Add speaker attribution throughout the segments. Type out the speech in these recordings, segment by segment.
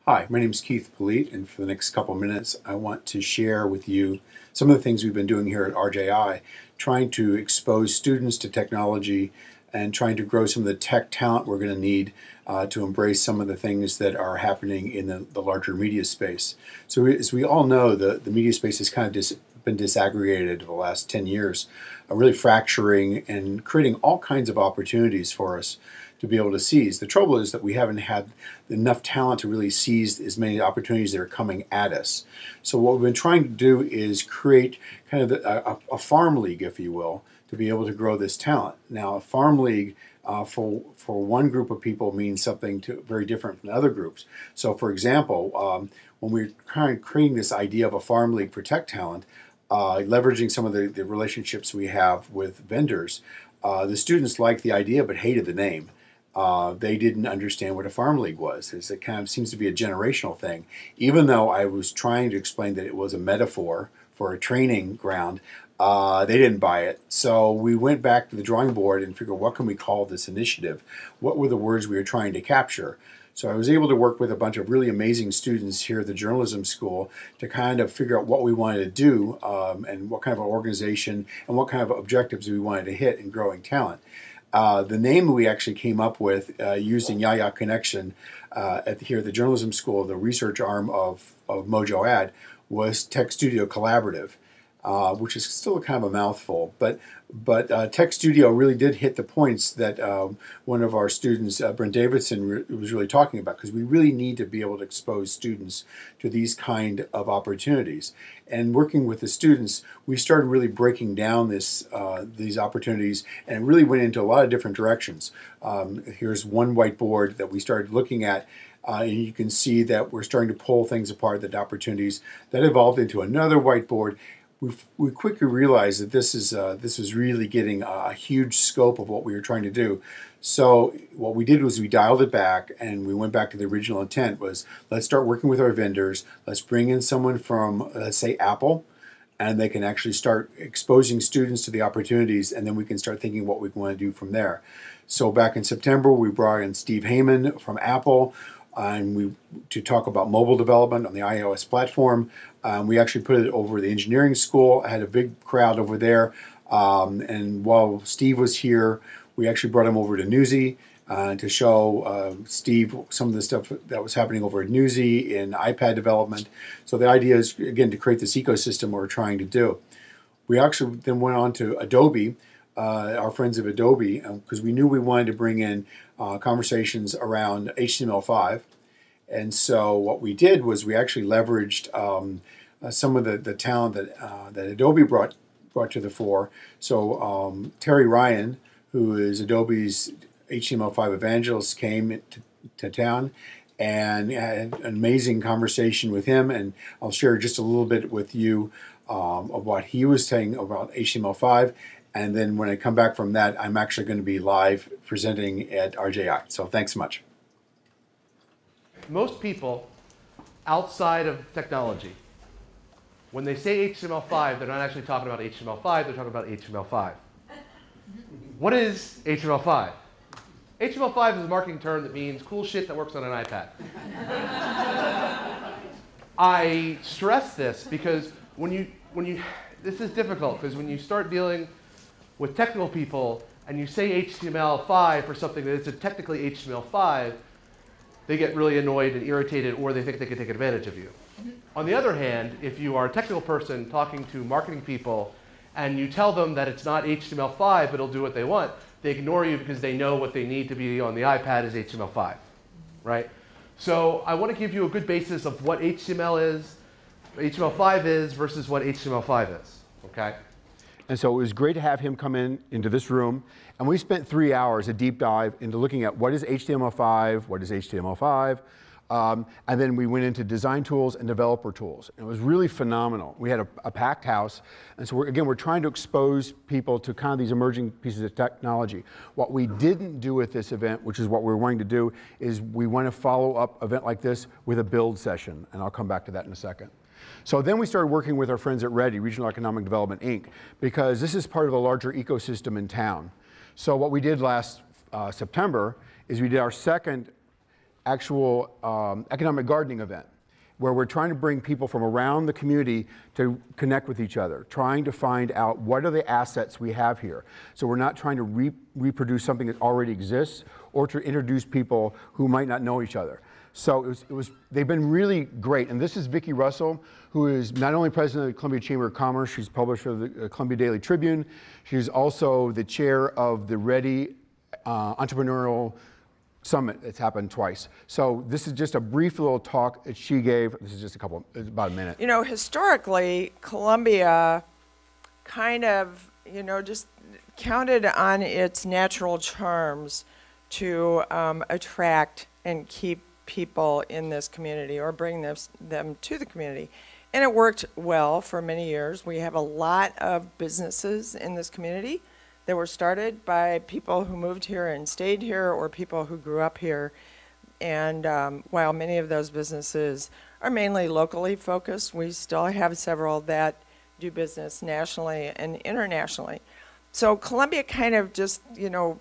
Speaker 1: Hi, my name is Keith Politte, and for the next couple of minutes, I want to share with you some of the things we've been doing here at RJI, trying to expose students to technology and trying to grow some of the tech talent we're going to need to embrace some of the things that are happening in the larger media space. So as we all know, the media space has kind of been disaggregated over the last 10 years, really fracturing and creating all kinds of opportunities for us to be able to seize. The trouble is that we haven't had enough talent to really seize as many opportunities that are coming at us. So what we've been trying to do is create kind of a farm league, if you will, to be able to grow this talent. Now, a farm league for one group of people means something very different from other groups. So, for example, when we're kind of creating this idea of a farm league for tech talent, leveraging some of the relationships we have with vendors, the students liked the idea but hated the name. They didn't understand what a farm league was. It kind of seems to be a generational thing. Even though I was trying to explain that it was a metaphor for a training ground, they didn't buy it. So we went back to the drawing board and figured, what can we call this initiative? What were the words we were trying to capture? So I was able to work with a bunch of really amazing students here at the journalism school to kind of figure out what we wanted to do and what kind of an organization and what kind of objectives we wanted to hit in growing talent. The name we actually came up with using Yaya Connection here at the journalism school, the research arm of Mojo Ad, was Tech Studio Collaborative, which is still kind of a mouthful. But Tech Studio really did hit the points that one of our students, Brent Davidson, was really talking about, because we really need to be able to expose students to these kind of opportunities. And working with the students, we started really breaking down these opportunities, and it really went into a lot of different directions. Here's one whiteboard that we started looking at. And you can see that we're starting to pull things apart, the opportunities that evolved into another whiteboard. We quickly realized that this was really getting a huge scope of what we were trying to do. So what we did was we dialed it back, and we went back to the original intent was, let's start working with our vendors. Let's bring in someone from, let's say, Apple, and they can actually start exposing students to the opportunities, and then we can start thinking what we want to do from there. So back in September, we brought in Steve Heyman from Apple, and to talk about mobile development on the iOS platform. We actually put it over the engineering school. I had a big crowd over there. And while Steve was here, we actually brought him over to Newsy to show Steve some of the stuff that was happening over at Newsy in iPad development. So the idea is, again, to create this ecosystem we're trying to do. We actually then went on to Adobe, our friends of Adobe, because we knew we wanted to bring in conversations around HTML5. And so what we did was we actually leveraged some of the talent that Adobe brought to the fore. So Terry Ryan, who is Adobe's HTML5 evangelist, came to town and had an amazing conversation with him. And I'll share just a little bit with you of what he was saying about HTML5. And then when I come back from that, I'm actually going to be live presenting at RJI. So thanks so much.
Speaker 2: Most people outside of technology, when they say HTML5, they're not actually talking about HTML5, they're talking about HTML5. What is HTML5? HTML5 is a marketing term that means cool shit that works on an iPad. I stress this because this is difficult, because when you start dealing with technical people and you say HTML5 for something that isn't technically HTML5, they get really annoyed and irritated, or they think they can take advantage of you. On the other hand, if you are a technical person talking to marketing people and you tell them that it's not HTML5 but it'll do what they want, they ignore you because they know what they need to be on the iPad is HTML5, right? So I want to give you a good basis of what HTML5 is versus what HTML5 is, okay?
Speaker 1: And so it was great to have him come into this room, and we spent 3 hours, a deep dive into looking at what is HTML5, what is HTML5, and then we went into design tools and developer tools. And it was really phenomenal. We had a packed house, and so we're trying to expose people to kind of these emerging pieces of technology. What we didn't do with this event, which is what we're wanting to do, is we want to follow up an event like this with a build session, and I'll come back to that in a second. So then we started working with our friends at RJI, Regional Economic Development, Inc., because this is part of a larger ecosystem in town. So what we did last September is we did our second actual economic gardening event, where we're trying to bring people from around the community to connect with each other, trying to find out what are the assets we have here. So we're not trying to reproduce something that already exists or to introduce people who might not know each other. So they've been really great. And this is Vicki Russell, who is not only president of the Columbia Chamber of Commerce, she's publisher of the Columbia Daily Tribune, she's also the chair of the Ready Entrepreneurial Summit that's happened twice. So this is just a brief little talk that she gave. This is just about a minute.
Speaker 3: You know, historically, Columbia kind of, you know, just counted on its natural charms to attract and keep people in this community or bring them to the community. And it worked well for many years. We have a lot of businesses in this community that were started by people who moved here and stayed here or people who grew up here. And while many of those businesses are mainly locally focused, we still have several that do business nationally and internationally. So Columbia kind of just, you know,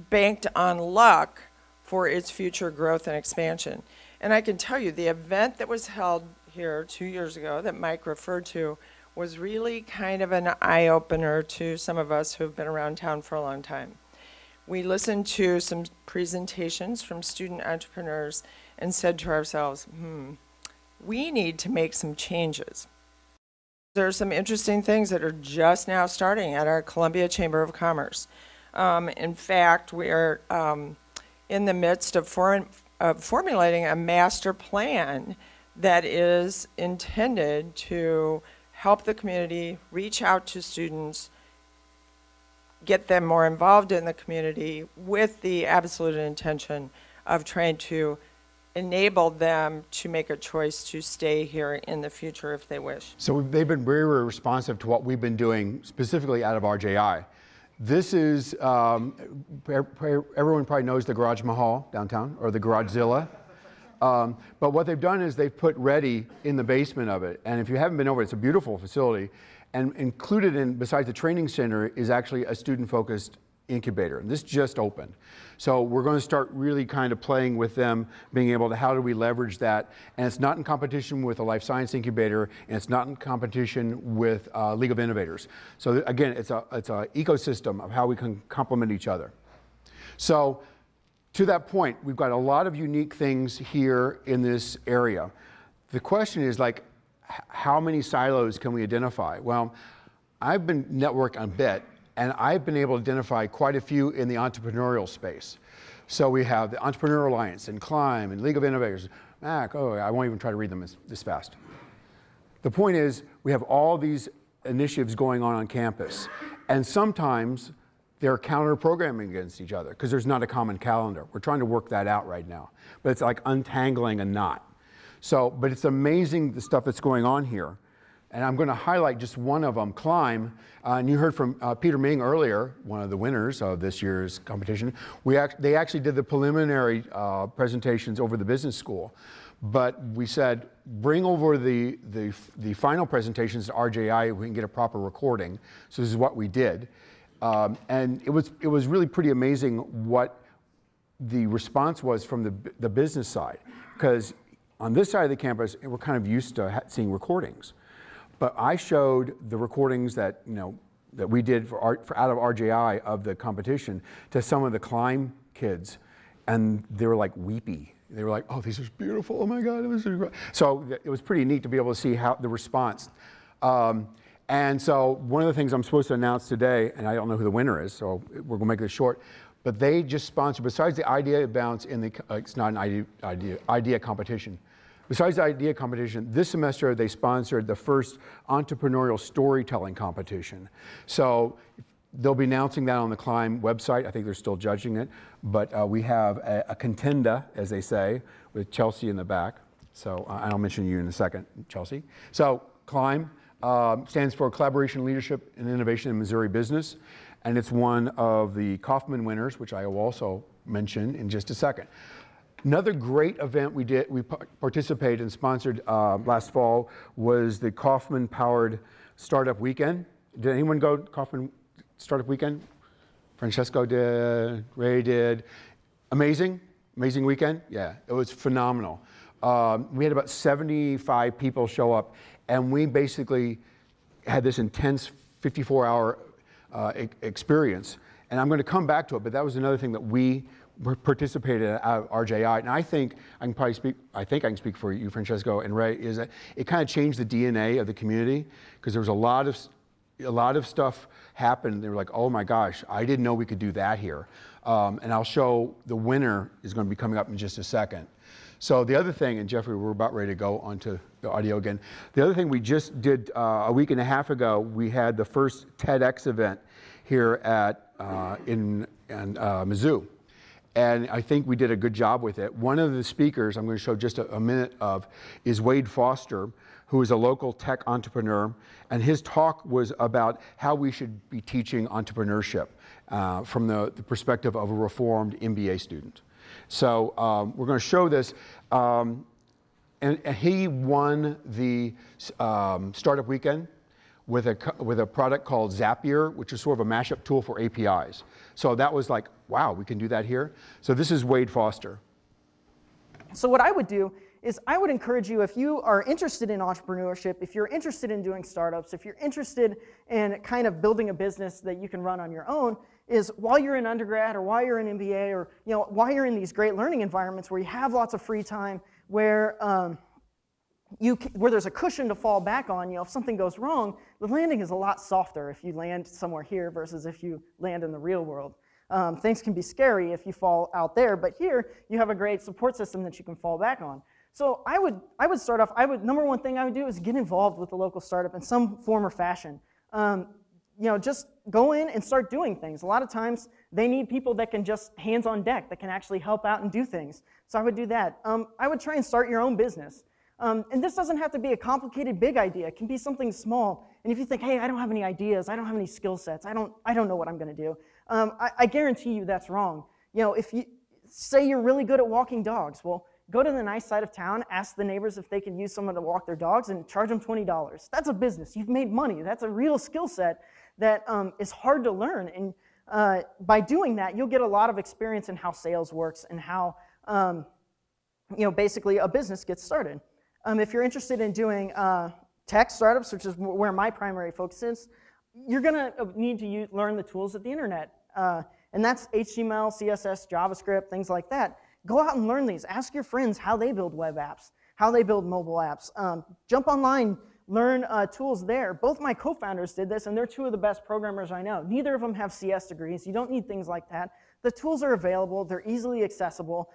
Speaker 3: banked on luck for its future growth and expansion. And I can tell you, the event that was held here 2 years ago that Mike referred to was really kind of an eye-opener to some of us who have been around town for a long time. We listened to some presentations from student entrepreneurs and said to ourselves, we need to make some changes. There are some interesting things that are just now starting at our Columbia Chamber of Commerce. In fact, we are in the midst of formulating a master plan that is intended to help the community reach out to students, get them more involved in the community with the absolute intention of trying to enable them to make a choice to stay here in the future if they wish.
Speaker 1: So they've been very, very responsive to what we've been doing specifically out of RJI. This is, everyone probably knows the Garage Mahal downtown, or the Garagezilla. But what they've done is they've put Ready in the basement of it. And if you haven't been over, it's a beautiful facility. And included in, besides the training center, is actually a student-focused incubator. And this just opened. So we're going to start really kind of playing with them, being able to, how do we leverage that? And it's not in competition with a life science incubator, and it's not in competition with League of Innovators. So again, it's a ecosystem of how we can complement each other. So to that point, we've got a lot of unique things here in this area. The question is, like, how many silos can we identify? Well, I've been networked a bit, and I've been able to identify quite a few in the entrepreneurial space. So we have the Entrepreneur Alliance and Climb and League of Innovators. I won't even try to read them this fast. The point is, we have all these initiatives going on campus, and sometimes they're counter-programming against each other because there's not a common calendar. We're trying to work that out right now. But it's like untangling a knot. So, but it's amazing the stuff that's going on here. And I'm going to highlight just one of them, Climb. And you heard from Peter Ming earlier, one of the winners of this year's competition. They actually did the preliminary presentations over the business school. But we said, bring over the final presentations to RJI, we can get a proper recording. So this is what we did. And it was really pretty amazing what the response was from the business side. Because on this side of the campus, we're kind of used to seeing recordings. But I showed the recordings that, that we did out of RJI of the competition to some of the Climb kids, and they were like weepy. They were like, "Oh, these are beautiful! Oh my God, this is great!" So it was pretty neat to be able to see how the response. And so one of the things I'm supposed to announce today, and I don't know who the winner is, so we're going to make this short. But they just sponsored, besides the idea bounce in the, it's not an idea competition. Besides the idea competition, this semester they sponsored the first entrepreneurial storytelling competition. So they'll be announcing that on the Climb website. I think they're still judging it. But we have a contender, as they say, with Chelsea in the back. So I'll mention you in a second, Chelsea. So Climb stands for Collaboration, Leadership, and Innovation in Missouri Business. And it's one of the Kauffman winners, which I will also mention in just a second. Another great event we participated and sponsored last fall was the Kauffman-powered Startup Weekend. Did anyone go to Kauffman Startup Weekend? Francesco did, Ray did. Amazing. Amazing weekend? Yeah, it was phenomenal. We had about 75 people show up, and we basically had this intense 54-hour experience. And I'm going to come back to it, but that was another thing that we participated at RJI. And I think I can probably speak, I can speak for you, Francesco and Ray, is that it kind of changed the DNA of the community, because there was a lot of stuff happened. They were like, oh my gosh, I didn't know we could do that here. And I'll show the winner is going to be coming up in just a second. So the other thing, and Jeffrey, we're about ready to go onto the audio again. The other thing we just did a week and a half ago, we had the first TEDx event here at in Mizzou. And I think we did a good job with it. One of the speakers I'm going to show just a minute of is Wade Foster, who is a local tech entrepreneur. And his talk was about how we should be teaching entrepreneurship from the perspective of a reformed MBA student. So we're going to show this. And he won the Startup Weekend with a product called Zapier, which is sort of a mashup tool for APIs. So that was like, wow, we can do that here. So this is Wade Foster.
Speaker 4: So what I would do is I would encourage you, if you are interested in entrepreneurship, if you're interested in doing startups, if you're interested in kind of building a business that you can run on your own, is while you're in undergrad or while you're in MBA or while you're in these great learning environments where you have lots of free time, where where there's a cushion to fall back on, if something goes wrong, the landing is a lot softer if you land somewhere here versus if you land in the real world. Things can be scary if you fall out there, but here you have a great support system that you can fall back on. So I would start off, number one thing I would do is get involved with the local startup in some form or fashion. Just go in and start doing things. A lot of times they need people that can just hands on deck, that can actually help out and do things. So I would do that. I would try and start your own business. And this doesn't have to be a complicated big idea. It can be something small. And if you think, hey, I don't have any ideas, I don't have any skill sets, I don't know what I'm going to do, I guarantee you that's wrong. If you say you're really good at walking dogs, well, go to the nice side of town, ask the neighbors if they can use someone to walk their dogs, and charge them $20. That's a business. You've made money. That's a real skill set that is hard to learn. And by doing that, you'll get a lot of experience in how sales works and how basically a business gets started. If you're interested in doing tech startups, which is where my primary focus is, you're going to need to learn the tools of the internet. And that's HTML, CSS, JavaScript, things like that. Go out and learn these. Ask your friends how they build web apps, how they build mobile apps. Jump online, learn tools there. Both my co-founders did this, and they're two of the best programmers I know. Neither of them have CS degrees. You don't need things like that. The tools are available. They're easily accessible.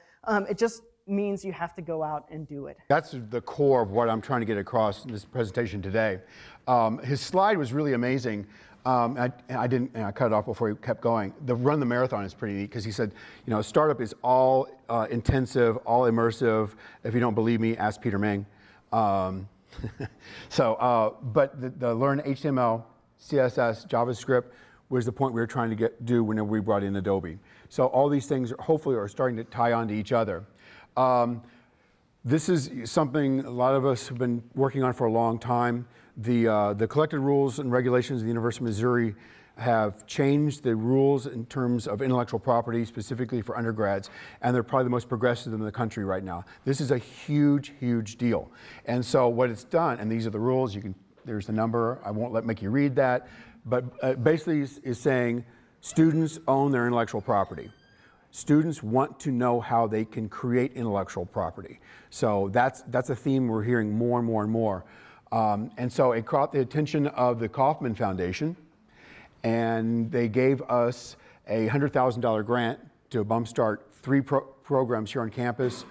Speaker 4: It just means you have to go out and do it.
Speaker 1: That's the core of what I'm trying to get across in this presentation today. His slide was really amazing. I cut it off before he kept going. The Run the Marathon is pretty neat because he said, startup is all intensive, all immersive. If you don't believe me, ask Peter Meng. But the learn HTML, CSS, JavaScript was the point we were trying to do whenever we brought in Adobe. So all these things hopefully are starting to tie on to each other. This is something a lot of us have been working on for a long time. The collected rules and regulations of the University of Missouri have changed the rules in terms of intellectual property, specifically for undergrads, and they're probably the most progressive in the country right now. This is a huge, huge deal. And so what it's done, and these are the rules, there's the number, I won't make you read that, but basically is saying students own their intellectual property. Students want to know how they can create intellectual property. So that's a theme we're hearing more and more and more. And so it caught the attention of the Kauffman Foundation, and they gave us a $100,000 grant to jumpstart 3 programs here on campus.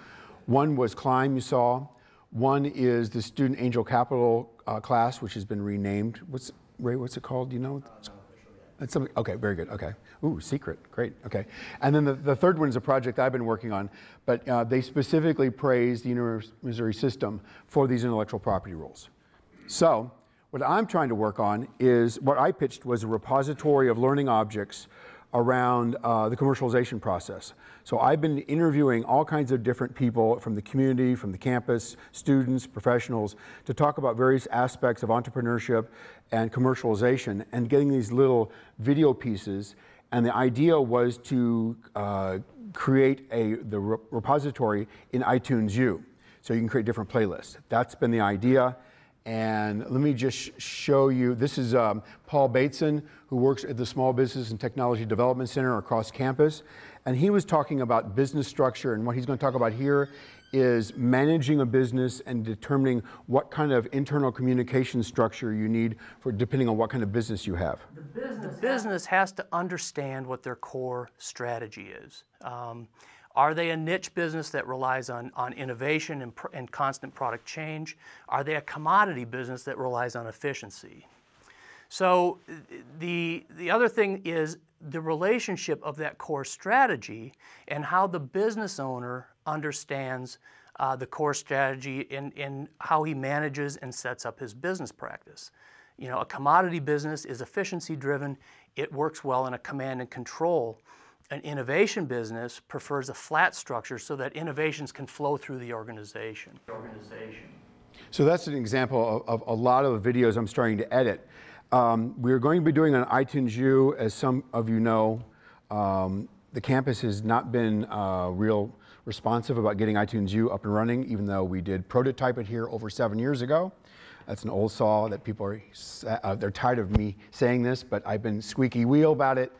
Speaker 1: One was Climb, you saw. One is the Student Angel Capital class, which has been renamed. Ray, what's it called? Do you know? That's something. Okay, very good. Okay. Ooh, secret. Great. Okay. And then the third one is a project I've been working on, but they specifically praised the University of Missouri system for these intellectual property rules. So what I'm trying to work on is what I pitched was a repository of learning objects around the commercialization process. So I've been interviewing all kinds of different people from the community, from the campus, students, professionals, to talk about various aspects of entrepreneurship and commercialization, and getting these little video pieces. And the idea was to create the repository in iTunes U. So you can create different playlists. That's been the idea. And let me just show you, this is Paul Bateson, who works at the Small Business and Technology Development Center across campus. And he was talking about business structure, and what he's going to talk about here is managing a business and determining what kind of internal communication structure you need for depending on what kind of business you have.
Speaker 5: The business has to understand what their core strategy is. Are they a niche business that relies on innovation and constant product change? Are they a commodity business that relies on efficiency? So the other thing is the relationship of that core strategy and how the business owner understands the core strategy in how he manages and sets up his business practice. You know, a commodity business is efficiency driven. It works well in a command and control. An innovation business prefers a flat structure so that innovations can flow through the organization.
Speaker 1: So that's an example of a lot of the videos I'm starting to edit. We're going to be doing on iTunes U, as some of you know. The campus has not been real responsive about getting iTunes U up and running, even though we did prototype it here over 7 years ago. That's an old saw that people are, they're tired of me saying this, but I've been squeaky wheel about it.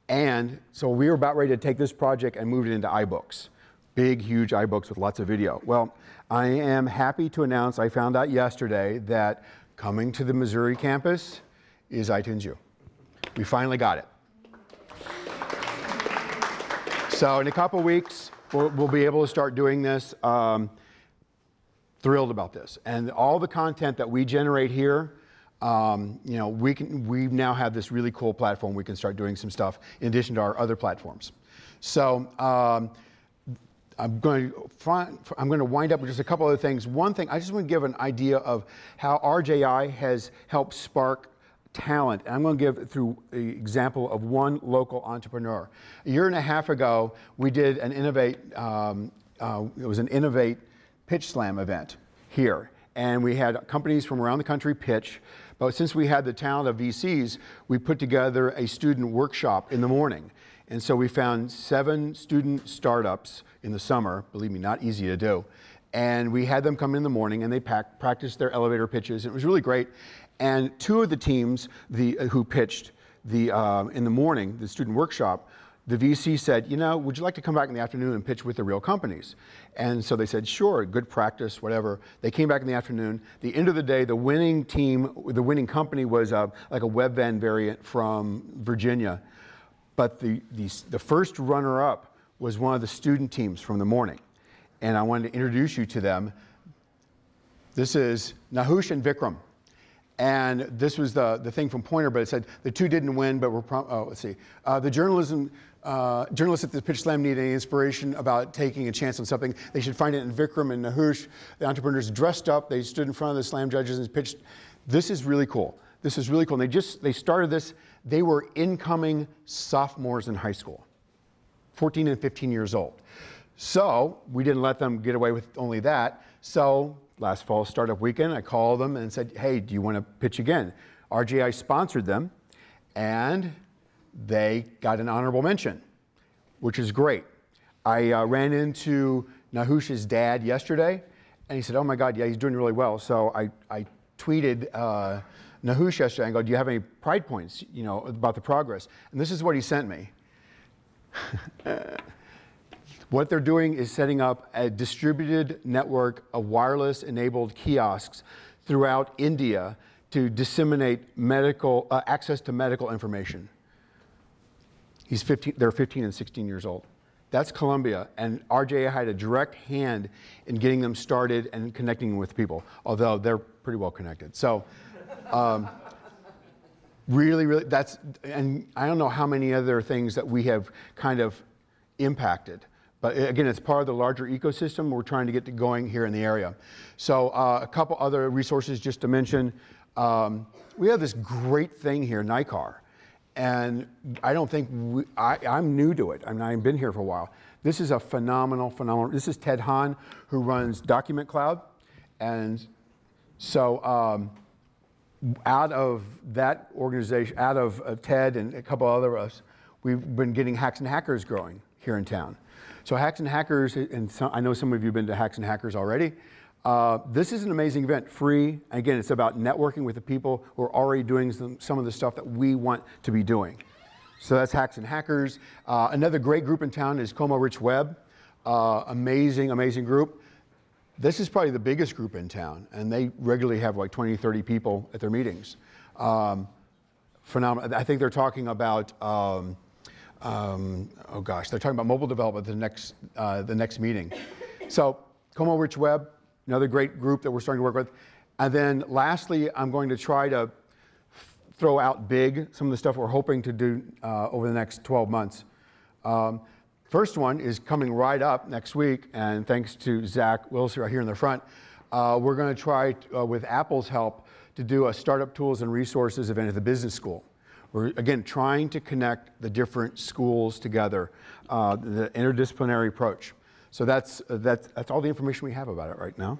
Speaker 1: And so we were about ready to take this project and move it into iBooks. Big, huge iBooks with lots of video. Well, I am happy to announce, I found out yesterday that coming to the Missouri campus is iTunes U. We finally got it. So in a couple weeks, we'll be able to start doing this. Thrilled about this. And all the content that we generate here, you know, we now have this really cool platform. We can start doing some stuff in addition to our other platforms. So I'm going to wind up with just a couple other things. One thing, I just want to give an idea of how RJI has helped spark talent. And I'm going to give through the example of one local entrepreneur. A year and a half ago, we did an Innovate, it was an Innovate Pitch Slam event here. And we had companies from around the country pitch. But since we had the talent of VCs, we put together a student workshop in the morning. And so we found 7 student startups in the summer, believe me, not easy to do. And we had them come in the morning and they practiced their elevator pitches. And it was really great. And 2 of the teams who pitched in the morning, the student workshop, the VC said, you know, would you like to come back in the afternoon and pitch with the real companies? And so they said, sure, good practice, whatever. They came back in the afternoon. The end of the day, the winning team, the winning company was like a web van variant from Virginia. But the first runner-up was one of the student teams from the morning. And I wanted to introduce you to them. This is Nahush and Vikram. And this was the thing from Pointer, but it said the 2 didn't win, but were let's see. The journalists at the Pitch Slam need any inspiration about taking a chance on something. They should find it in Vikram and Nahush. The entrepreneurs dressed up. They stood in front of the slam judges and pitched. This is really cool. This is really cool. And they started this. They were incoming sophomores in high school, 14 and 15 years old. So we didn't let them get away with only that. So last fall startup weekend, I called them and said, hey, do you want to pitch again? RJI sponsored them, and they got an honorable mention, which is great. I ran into Nahush's dad yesterday, and he said, oh my God, yeah, he's doing really well. So I tweeted Nahush yesterday and go, do you have any pride points, you know, about the progress? And this is what he sent me. What they're doing is setting up a distributed network of wireless-enabled kiosks throughout India to disseminate medical access to medical information. They're 15 and 16 years old. That's Columbia, and RJI had a direct hand in getting them started and connecting with people, although they're pretty well connected. So really, and I don't know how many other things that we have kind of impacted. But again, it's part of the larger ecosystem we're trying to get going here in the area. So a couple other resources just to mention. We have this great thing here, NICAR. And I don't think, I'm new to it. I mean, I've been here for a while. This is a phenomenal, this is Ted Hahn, who runs Document Cloud. And so out of that organization, out of Ted and a couple other of us, we've been getting Hacks and Hackers growing here in town. So Hacks and Hackers, and I know some of you have been to Hacks and Hackers already. This is an amazing event, free. Again, it's about networking with the people who are already doing some of the stuff that we want to be doing. So that's Hacks and Hackers. Another great group in town is Como Rich Web. Amazing, amazing group. This is probably the biggest group in town, and they regularly have like 20, 30 people at their meetings. Phenomenal. I think they're talking about, oh gosh, they're talking about mobile development the next meeting. So Como Rich Web, another great group that we're starting to work with. And then lastly, I'm going to try to throw out big some of the stuff we're hoping to do over the next 12 months. First one is coming right up next week, and thanks to Zach Wilson right here in the front, we're going to try, with Apple's help, to do a Startup Tools and Resources event at the business school. We're, again, trying to connect the different schools together, the interdisciplinary approach. So that's all the information we have about it right now.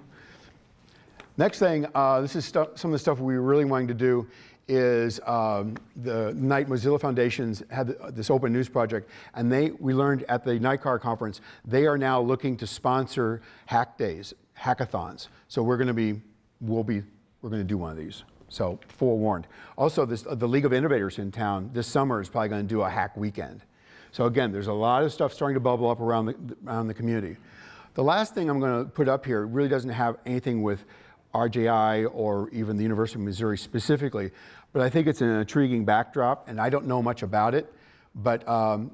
Speaker 1: Next thing, this is some of the stuff we were really wanting to do is the Knight Mozilla Foundations had this open news project, and we learned at the NICAR conference, they are now looking to sponsor hack days, hackathons. So we're going to do one of these. So forewarned. Also, the League of Innovators in town this summer is probably going to do a hack weekend. So again, there's a lot of stuff starting to bubble up around the community. The last thing I'm going to put up here really doesn't have anything with RJI or even the University of Missouri specifically, but I think it's an intriguing backdrop, and I don't know much about it, but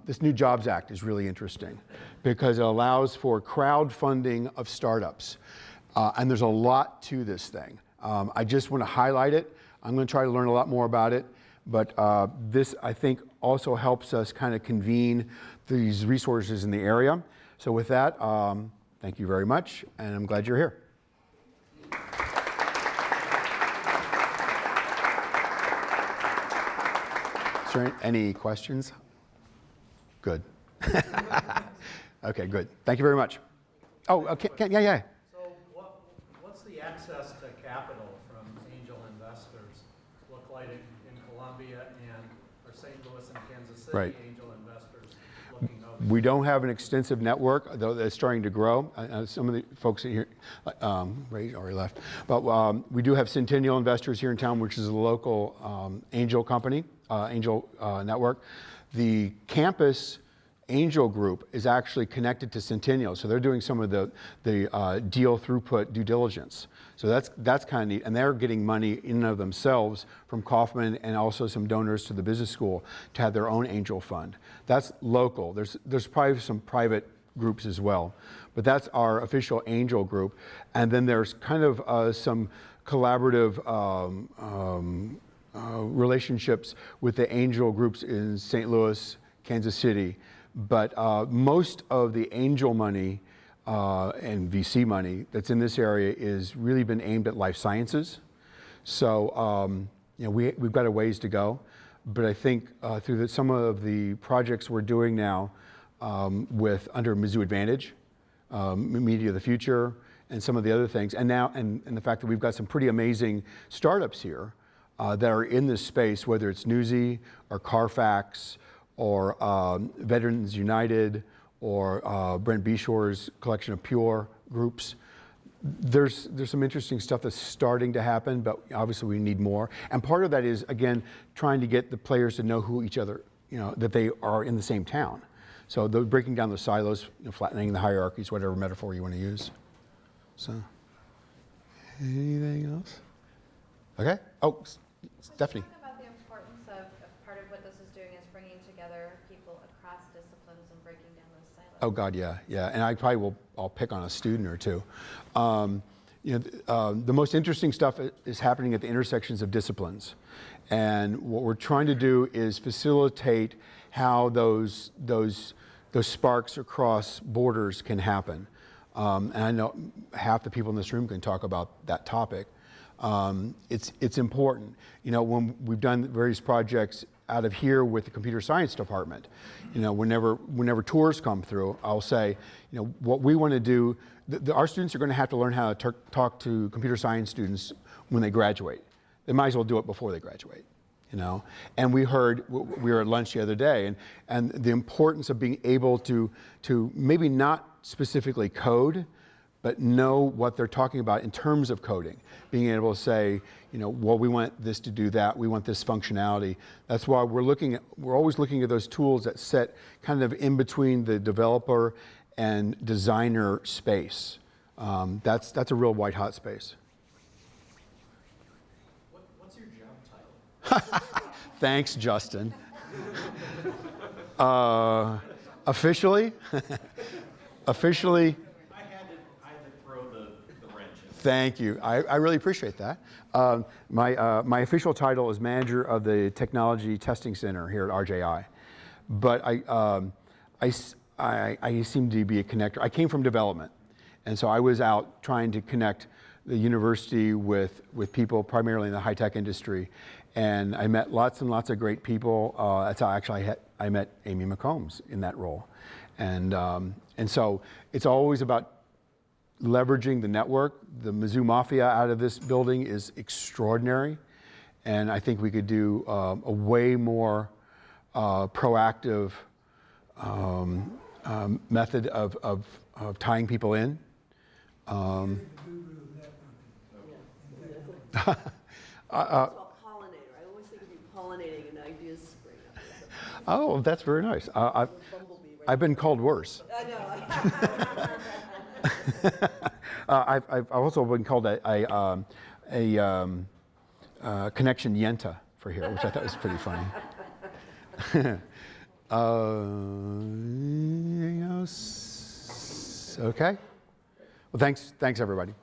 Speaker 1: this new Jobs Act is really interesting because it allows for crowdfunding of startups, and there's a lot to this thing. I just want to highlight it. I'm going to try to learn a lot more about it, but this, I think, also helps us kind of convene these resources in the area. So with that, thank you very much, and I'm glad you're here. Is there any questions? Good. Okay, good. Thank you very much. Oh, okay, yeah.
Speaker 6: So what's the access to capital from angel investors look like in Columbia and or St. Louis and Kansas City?
Speaker 1: Right.
Speaker 6: Angel investors looking over?
Speaker 1: We don't have an extensive network, though it's starting to grow. Some of the folks here, Ray already left, but we do have Centennial Investors here in town, which is a local angel company, angel network. The campus angel group is actually connected to Centennial, so they're doing some of the deal throughput due diligence. So that's kind of neat, and they're getting money in and of themselves from Kauffman and also some donors to the business school to have their own angel fund. That's local. There's probably some private groups as well, but that's our official angel group. And then there's kind of some collaborative relationships with the angel groups in St. Louis, Kansas City. But most of the angel money and VC money that's in this area is really been aimed at life sciences. So you know, we've got a ways to go, but I think through some of the projects we're doing now with under Mizzou Advantage, Media of the Future, and some of the other things, and now and the fact that we've got some pretty amazing startups here that are in this space, whether it's Newsy or Carfax or Veterans United, or Brent Beshore's collection of Pure groups. There's some interesting stuff that's starting to happen, but obviously we need more. And part of that is, again, trying to get the players to know who each other, you know, that they are in the same town. So they're breaking down the silos, you know, flattening the hierarchies, whatever metaphor you want to use. So, anything else? Okay. Oh, Stephanie. Oh God, yeah. And I probably I'll pick on a student or two. You know, the most interesting stuff is happening at the intersections of disciplines, and what we're trying to do is facilitate how those sparks across borders can happen. And I know half the people in this room can talk about that topic. It's important. You know, when we've done various projects out of here with the computer science department, you know, whenever tours come through, I'll say, you know, what we want to do, our students are going to have to learn how to talk to computer science students when they graduate. They might as well do it before they graduate. you know. And we were at lunch the other day, and the importance of being able to maybe not specifically code, but know what they're talking about in terms of coding. Being able to say, you know, well, we want this to do that, we want this functionality. That's why we're always looking at those tools that sit kind of in between the developer and designer space. That's a real white hot space.
Speaker 6: What's your job title?
Speaker 1: Thanks, Justin. Officially? Officially,
Speaker 7: I had to throw the wrench in.
Speaker 1: thank you. I really appreciate that. My official title is manager of the Technology Testing Center here at RJI. But I seem to be a connector. I came from development, and so I was out trying to connect the university with people primarily in the high-tech industry. And I met lots and lots of great people. That's how actually I met Amy McCombs in that role. And so it's always about leveraging the network. The Mizzou Mafia out of this building is extraordinary. And I think we could do a way more proactive method of tying people in.
Speaker 8: Pollinator. I always think of you pollinating and ideas spring up.
Speaker 1: Oh, that's very nice. I've been called worse.
Speaker 8: I know.
Speaker 1: I've also been called a connection yenta for here, which I thought was pretty funny. Anything else? Okay. Well, thanks everybody.